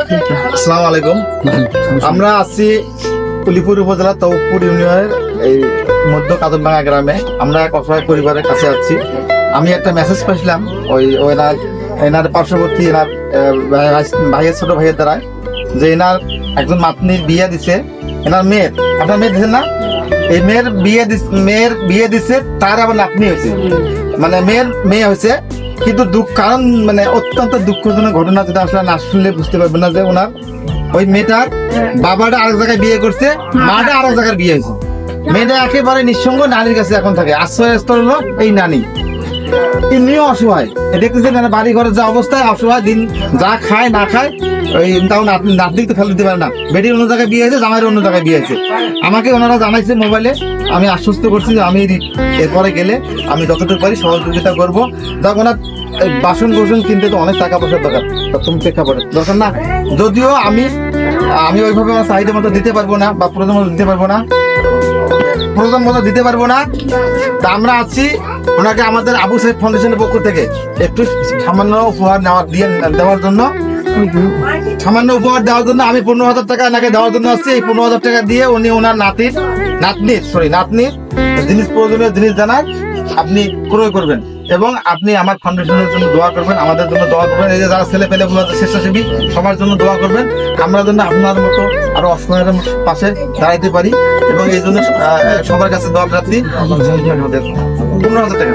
আসসালামু আলাইকুম। আমরা আছি কুলিপুর উপজেলা তৌপুর ইউনিয়নের এই মধ্য কাদনভাঙা গ্রামে। আমরা এক অসহায় পরিবারের কাছে আছি। আমি একটা মেসেজ পাইছিলাম এনার পার্শ্ববর্তী এনার ভাইয়ের ছোট ভাইয়ের দ্বারা, যে এনার একজন মাতনির বিয়ে দিছে, এনার মেয়ের, আপনার মেয়ে দিচ্ছেন না, এই মেয়ের বিয়ে দিছে, তার আবার নাতনি হয়েছে, মানে মেয়ের মেয়ে হয়েছে। কিন্তু কারণ মানে অত্যন্ত দুঃখজনক ঘটনা, যেটা আসলে না শুনলে বুঝতে পারবেন না, যে ওনার ওই মেয়েটার বাবাটা আরেক জায়গায় বিয়ে করছে, মাটা আরেক জায়গায় বিয়ে হয়েছে। মেয়েটা একেবারে নিঃসঙ্গ নানির কাছে এখন থাকে। আশ্রয়স্থল হলো এই নানি। এমনিও অসহায়, দেখতেছেন বাড়ি ঘরের যে অবস্থায়, অসহায়, দিন যা খায় না খায়, ওই তাও নাতনি তো ফেলে দিতে পারে না। বেটির অন্য জায়গায় বিয়ে হয়েছে, জামাইয়ের অন্য জায়গায় বিয়ে হয়েছে। আমাকে ওনারা জানাইছে মোবাইলে, আমি আশ্বস্ত করছি যে আমি এরপরে গেলে আমি যতটুকু পারি সহযোগিতা করবো। যখন ওনার বাসন কোসন কিনতে তো অনেক টাকা পয়সার দরকার, তুমি প্রেক্ষাপটে দরকার না। যদিও আমি ওইভাবে আমার চাহিদা মতো দিতে পারবো না, বা প্রয়োজন মতো দিতে পারবো না। তা আমরা আছি ওনাকে আমাদের আবু সাইদ ফাউন্ডেশনের পক্ষ থেকে একটু সামান্য উপহার দেওয়ার জন্য আমি 15,000 টাকা এনাকে দেওয়ার জন্য আসছি। এই 15,000 টাকা দিয়ে উনি ওনার নাতির জিনিস, প্রয়োজনীয় জিনিস জানার আপনি ক্রয় করবেন, এবং আপনি আমার ফাউন্ডেশনের জন্য দোয়া করবেন, আমাদের জন্য দোয়া করবেন। এই যে যারা ছেলে পেলে গুলো স্বেচ্ছাসেবী, সবার জন্য দোয়া করবেন। আমরা যেন আপনার মতো আরো অসহায়ের পাশে দাঁড়াইতে পারি, এবং এই জন্য সবার কাছে দোয়া প্রার্থী। 15,000 টাকা।